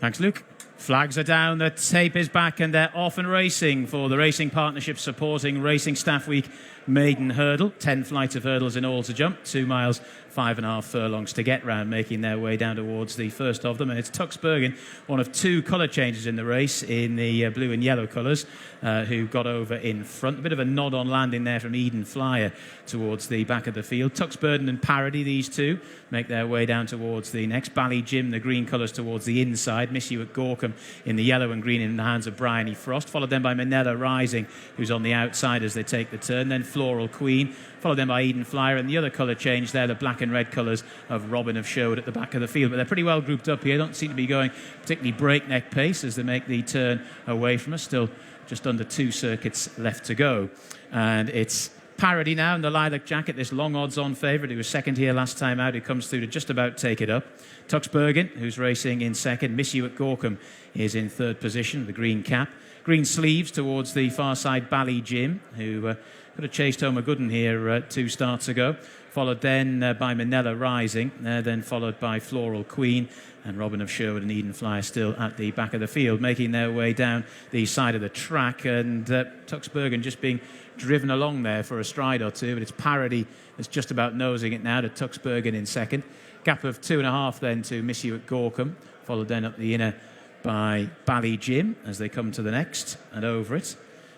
Thanks, Luke. Flags are down, the tape is back, and they're off and racing for the Racing Partnership supporting Racing Staff Week maiden hurdle. 10 flights of hurdles in all to jump, 2 miles, 5.5 furlongs to get round, making their way down towards the first of them. And it's Tuxbergen, one of 2 colour changes in the race in the blue and yellow colours, who got over in front. A bit of a nod on landing there from Eden Flyer towards the back of the field. Tuxbergen and Parody, these two, make their way down towards the next. Bally Jim, the green colours, towards the inside. Miss You at Gorkum in the yellow and green in the hands of Bryony Frost. Followed then by Manila Rising, who's on the outside as they take the turn. Then Floral Queen, followed then by Eden Flyer, and the other colour change there, the black and red colours of Robin of Sherwood at the back of the field. But they're pretty well grouped up here. Don't seem to be going particularly breakneck pace as they make the turn away from us. Still just under 2 circuits left to go. And it's Parody now in the lilac jacket, this long odds-on favourite who was second here last time out, who comes through to just about take it up. Tuxbergen, who's racing in second. Miss You at Gorkum is in third position, the green cap. Green sleeves towards the far side, Bally Jim, who could have chased home a good one here 2 starts ago. Followed then by Manila Rising, then followed by Floral Queen, and Robin of Sherwood and Eden Flyer still at the back of the field, making their way down the side of the track. And Tuxbergen just being driven along there for a stride or two, but it's Parody that's just about nosing it now to Tuxbergen in second. Gap of 2.5 then to Miss You at Gorkum, followed then up the inner by Bally Jim as they come to the next and over it.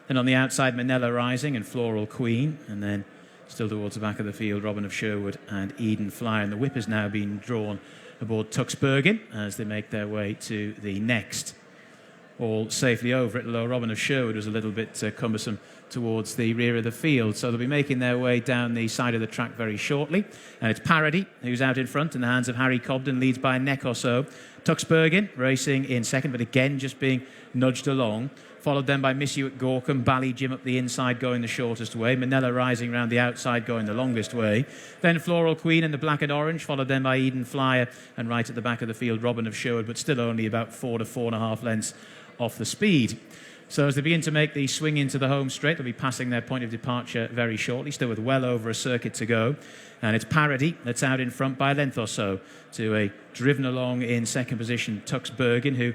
Then on the outside, Manila Rising and Floral Queen, and then still towards the back of the field, Robin of Sherwood and Eden Flyer. And the whip has now been drawn aboard Tuxbergen as they make their way to the next. All safely over it, although Robin of Sherwood was a little bit cumbersome towards the rear of the field. So they'll be making their way down the side of the track very shortly. And it's Parody who's out in front in the hands of Harry Cobden, leads by a neck or so. Tuxbergen racing in second, but again just being nudged along. Followed then by Miss You at Gorkum, Bally Jim up the inside going the shortest way, Manila Rising round the outside going the longest way. Then Floral Queen in the black and orange, followed then by Eden Flyer, and right at the back of the field, Robin of Sherwood, but still only about 4 to 4.5 lengths off the speed. So as they begin to make the swing into the home straight, they'll be passing their point of departure very shortly, still with well over a circuit to go. And it's Parody that's out in front by a length or so to a driven along in second position Tuxbergen, who,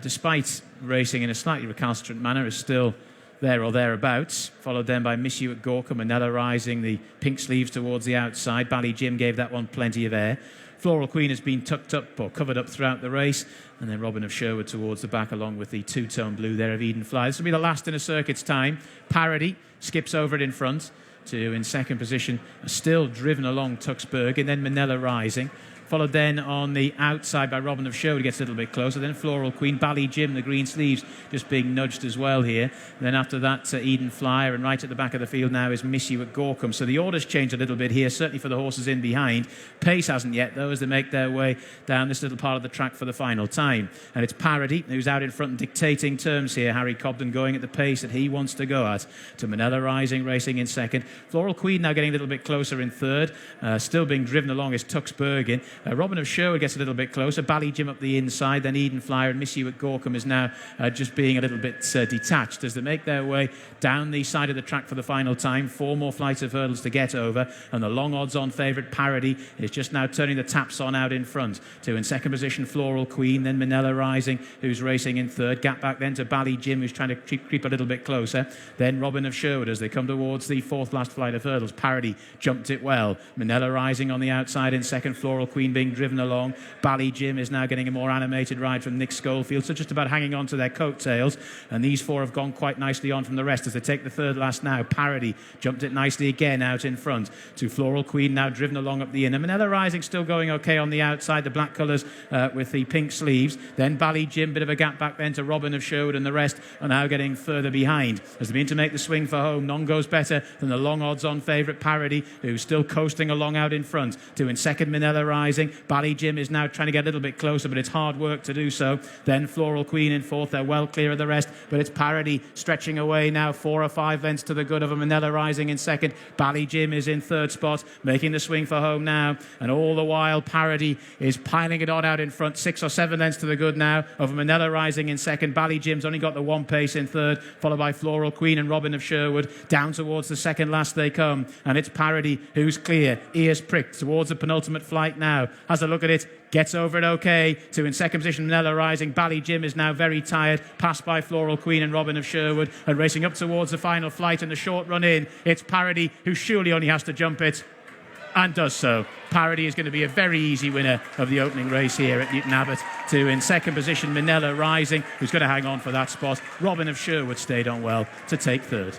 despite racing in a slightly recalcitrant manner, is still there or thereabouts. Followed then by Miss You at Gorkum, Manila Rising, the pink sleeves towards the outside. Bally Jim gave that one plenty of air. Floral Queen has been tucked up or covered up throughout the race, and then Robin of Sherwood towards the back along with the 2-tone blue there of Eden Flyer. This will be the last in a circuit's time. Parody skips over it in front to, in second position, still driven along Tuxbergen, then Manila Rising. Followed then on the outside by Robin of Sherwood, gets a little bit closer. Then Floral Queen, Bally Jim, the green sleeves, just being nudged as well here. And then after that, Eden Flyer, and right at the back of the field now is Miss You at Gorkum. So the orders change a little bit here, certainly for the horses in behind. Pace hasn't yet, though, as they make their way down this little part of the track for the final time. And it's Parody who's out in front and dictating terms here. Harry Cobden going at the pace that he wants to go at. To Manila Rising racing in second. Floral Queen now getting a little bit closer in third. Still being driven along is Tuxbergen. Robin of Sherwood gets a little bit closer. Bally Jim up the inside. Then Eden Flyer and Miss You at Gorkum is now just being a little bit detached as they make their way down the side of the track for the final time. 4 more flights of hurdles to get over. And the long odds-on favourite Parody is just now turning the taps on out in front. To in second position, Floral Queen. Then Manila Rising, who's racing in third. Gap back then to Bally Jim, who's trying to creep a little bit closer. Then Robin of Sherwood as they come towards the 4th last flight of hurdles. Parody jumped it well. Manila Rising on the outside in second. Floral Queen being driven along. Bally Jim is now getting a more animated ride from Nick Schofield, so just about hanging on to their coattails. And these 4 have gone quite nicely on from the rest as they take the 3rd last now. Parody jumped it nicely again out in front to Floral Queen, now driven along up the inner. Manila Rising still going okay on the outside, the black colours with the pink sleeves. Then Bally Jim, bit of a gap back then to Robin of Sherwood, and the rest are now getting further behind. As they begin to make the swing for home, none goes better than the long odds-on favourite Parody, who's still coasting along out in front. To in second, Manila Rising. Bally Jim is now trying to get a little bit closer, but it's hard work to do so. Then Floral Queen in 4th. They're well clear of the rest, but it's Parody stretching away now 4 or 5 lengths to the good of a Manila Rising in second. Bally Jim is in 3rd spot, making the swing for home now. And all the while, Parody is piling it on out in front, 6 or 7 lengths to the good now of Manila Rising in second. Bally Jim's only got the 1 pace in 3rd, followed by Floral Queen and Robin of Sherwood. Down towards the 2nd last they come, and it's Parody who's clear, ears pricked towards the penultimate flight now. now, has a look at it, gets over it okay. 2 in second position, Manila Rising. Bally Jim is now very tired, passed by Floral Queen and Robin of Sherwood, and racing up towards the final flight and the short run in. It's Parody, who surely only has to jump it, and does so. Parody is going to be a very easy winner of the opening race here at Newton Abbot. 2 in second position, Manila Rising, who's going to hang on for that spot. Robin of Sherwood stayed on well to take third.